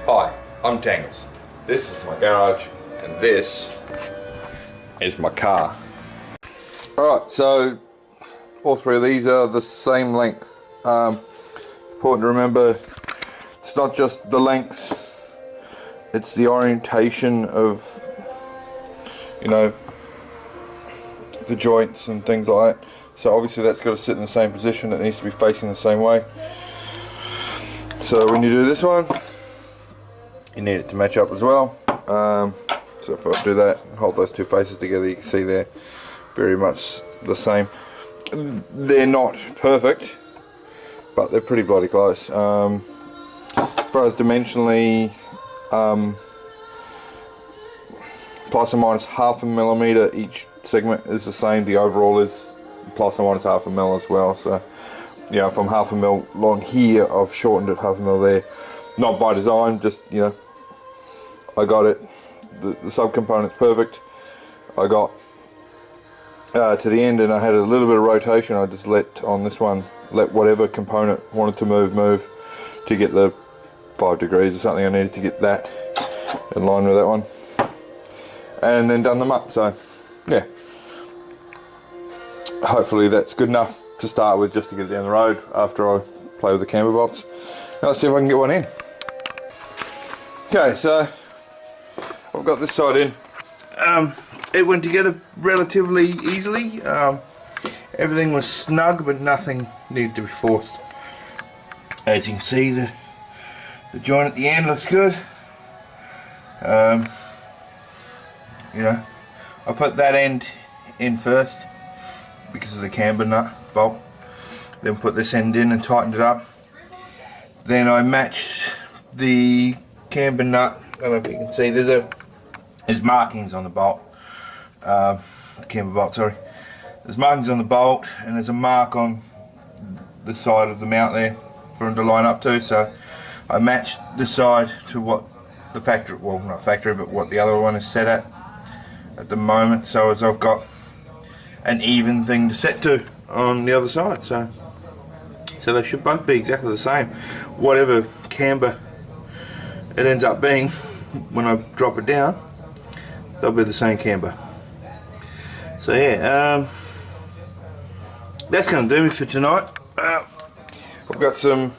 Hi, I'm Tangles. This is my garage and this is my car. Alright, so all three of these are the same length. Important to remember, it's not just the lengths, it's the orientation of, you know, the joints and things like that. So obviously that's got to sit in the same position, it needs to be facing the same way. So when you do this one, you need it to match up as well. So if I do that, hold those two faces together, you can see they're very much the same. They're not perfect, but they're pretty bloody close. As far as dimensionally, plus or minus half a millimeter each segment is the same. The overall is plus or minus half a mil as well. So, you know, if I'm half a mil long here, I've shortened it half a mil there. Not by design, just, you know, I got it. The subcomponent's perfect. I got to the end and I had a little bit of rotation. I just let on this one, let whatever component wanted to move to get the 5 degrees or something. I needed to get that in line with that one, and then done them up. So yeah, hopefully that's good enough to start with, just to get it down the road after I play with the camber bolts. Now let's see if I can get one in. Okay, so I've got this side in. It went together relatively easily. Everything was snug, but nothing needed to be forced. As you can see, the joint at the end looks good. You know, I put that end in first because of the camber nut bolt. Then put this end in and tightened it up. Then I matched the camber nut. I don't know if you can see. There's markings on the bolt. Camber bolt, sorry. There's markings on the bolt, and there's a mark on the side of the mount there for them to line up to. So I matched this side to what the factory, well, not factory, but what the other one is set at the moment. So as I've got an even thing to set to on the other side. So they should both be exactly the same. Whatever camber it ends up being, when I drop it down, they'll be the same camber. So yeah, that's going to do me for tonight. I've got some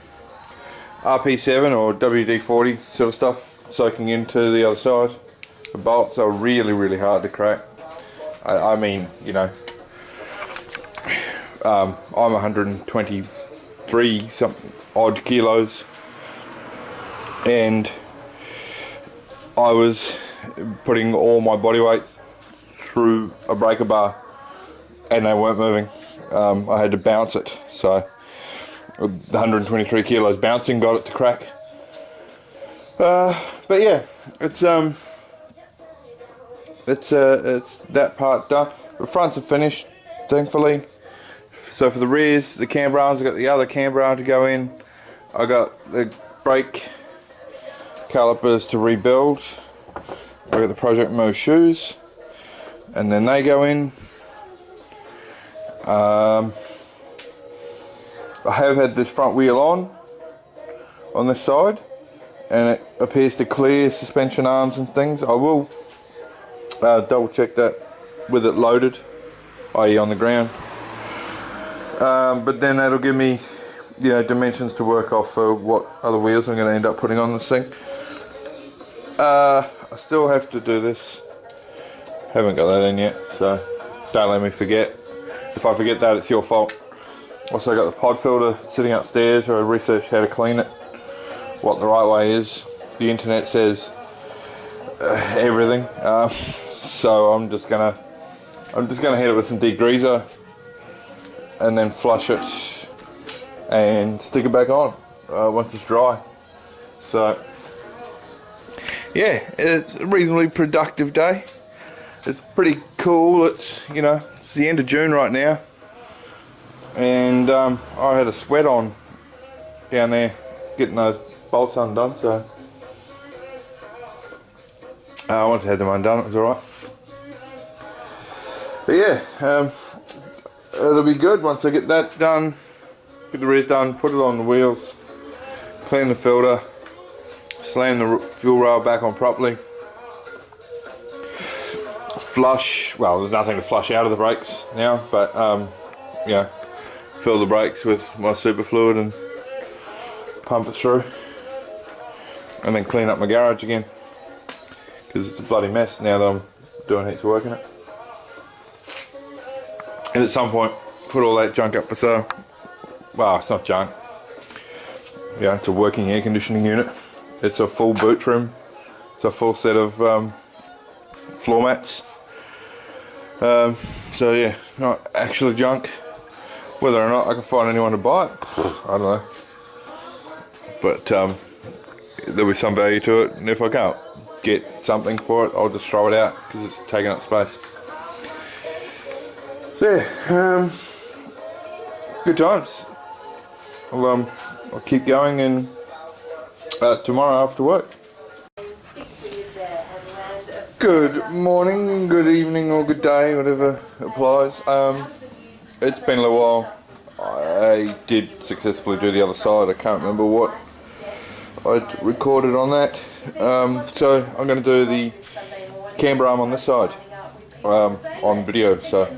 RP7 or WD-40 sort of stuff soaking into the other side. The bolts are really hard to crack. I mean, you know, I'm 123 something odd kilos, and I was putting all my body weight through a breaker bar and they weren't moving. I had to bounce it, so the 123 kilos bouncing got it to crack. But yeah, it's that part done. The fronts are finished, thankfully. So for the rears, the camber arms, I got the other camber arm to go in. I got the brake calipers to rebuild. I got the Project Mo shoes, and then they go in. I have had this front wheel on this side, and it appears to clear suspension arms and things. I will double check that with it loaded, i.e. on the ground. But then that'll give me, you know, dimensions to work off for what other wheels I'm going to end up putting on this thing. I still have to do this. Haven't got that in yet, so don't let me forget. If I forget that, it's your fault. Also got the pod filter sitting upstairs, where I researched how to clean it, what the right way is. The internet says everything. So I'm just gonna hit it with some degreaser and then flush it and stick it back on once it's dry. So yeah, it's a reasonably productive day. It's pretty cool. It's, you know, it's the end of June right now, and I had a sweat on down there getting those bolts undone. So once I had them undone, it was alright. But yeah, it'll be good once I get that done, get the rears done, put it on the wheels, clean the filter, Slam the fuel rail back on properly. Flush, well, there's nothing to flush out of the brakes now, but yeah, fill the brakes with my super fluid and pump it through, and then clean up my garage again because it's a bloody mess now that I'm doing heaps of work in it. And at some point put all that junk up for sale. Well, it's not junk, yeah, it's a working air conditioning unit. It's a full boot trim, it's a full set of floor mats. So yeah, not actually junk. Whether or not I can find anyone to buy it, I don't know. But there'll be some value to it, and if I can't get something for it, I'll just throw it out because it's taking up space. So yeah, good times. I'll keep going, and tomorrow after work. Good morning, good evening, or good day, whatever applies. It's been a little while. I did successfully do the other side. I can't remember what I recorded on that. So I'm going to do the camber arm on this side on video, so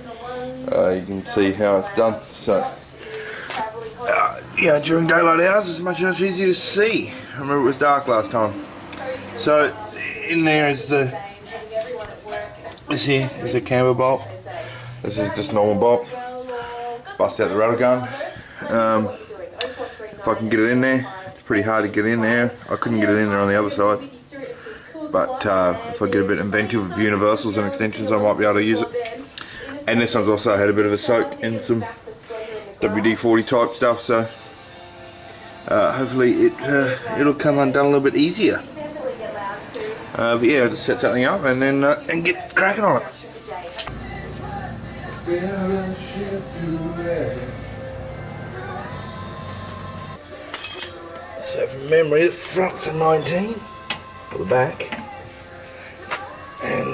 you can see how it's done. So yeah, during daylight hours it's much easier to see. I remember it was dark last time. So in there is this here is a camber bolt. This is just normal bolt. Bust out the rattle gun. If I can get it in there, it's pretty hard to get in there. I couldn't get it in there on the other side. But if I get a bit inventive with universals and extensions, I might be able to use it. And this one's also had a bit of a soak in some WD-40 type stuff, so hopefully it'll come undone a little bit easier. But yeah, I'll just set something up and then and get cracking on it. So from memory, the front's a 19, or the back, and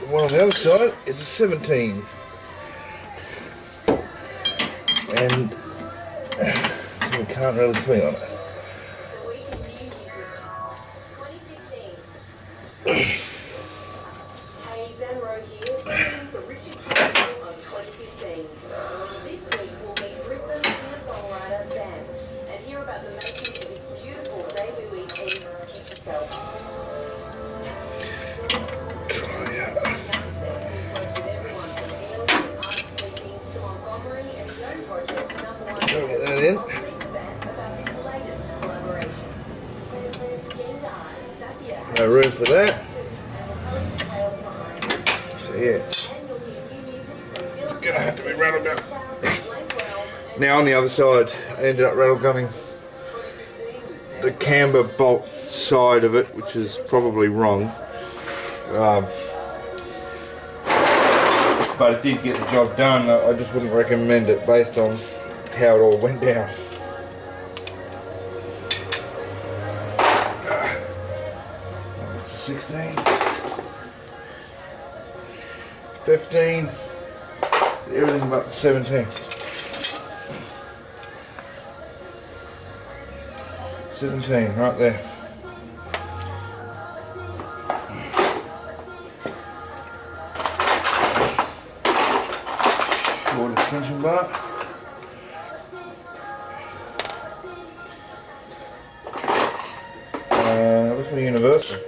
the one on the other side is a 17. And so we can't really swing on it. In. No room for that. So yeah, it's gonna have to be rattle gun. Now on the other side, I ended up rattle gunning the camber bolt side of it, which is probably wrong. But it did get the job done. I just wouldn't recommend it based on how it all went down. It's 16, 15, everything but 17. 17 right there. Short extension bar. What's my universal?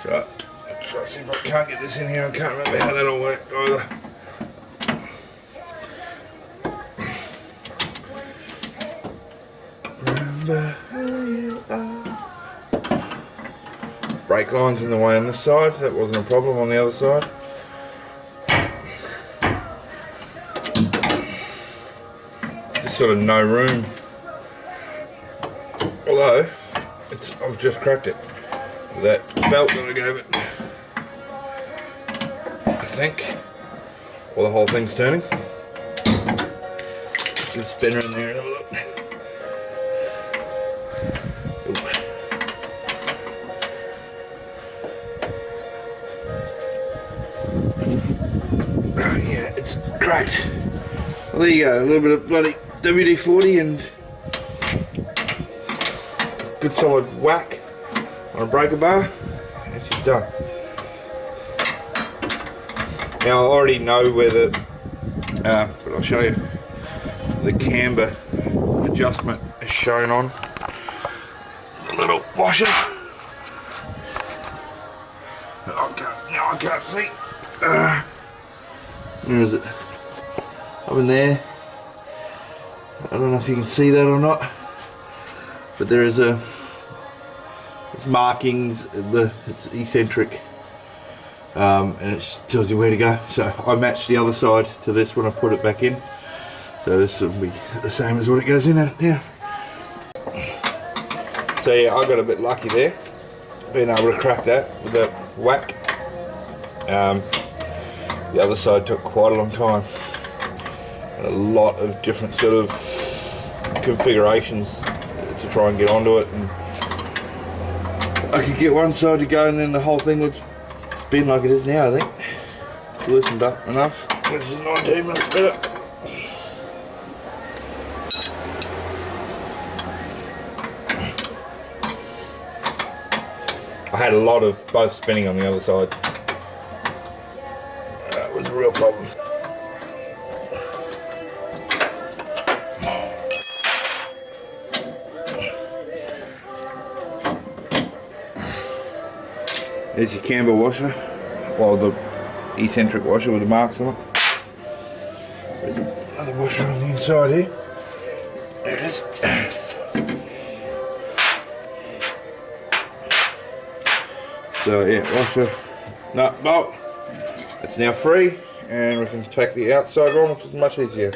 So, let's try to see if I can't get this in here. I can't remember how that all worked either. Remember who you are. Brake line's in the way on this side. That wasn't a problem on the other side. There's sort of no room. Although, I've just cracked it with that belt that I gave it. I think. Well, the whole thing's turning. Give a spinner in there and have a look. Oh, yeah, it's cracked. Well, there you go, a little bit of bloody WD-40 and good solid whack on a breaker bar, and she's done. Now I already know where the, but I'll show you, the camber adjustment is shown on the little washer. Now I can't see. Where is it? Up in there. I don't know if you can see that or not, but there is it's markings. It's eccentric, and it tells you where to go. So I matched the other side to this when I put it back in. So this will be the same as what it goes in at now. So yeah, I got a bit lucky there, being able to crack that with that whack. The other side took quite a long time, and a lot of different sort of configurations to try and get onto it, and I could get one side to go and then the whole thing would spin like it is now. I think it's loosened up enough. This is 19 minutes better. I had a lot of both spinning on the other side. That was a real problem. There's your camber washer, well, the eccentric washer with the marks on it. There's another washer on the inside here. There it is. So yeah, washer, nut, bolt. It's now free, and we can take the outside one, which is much easier.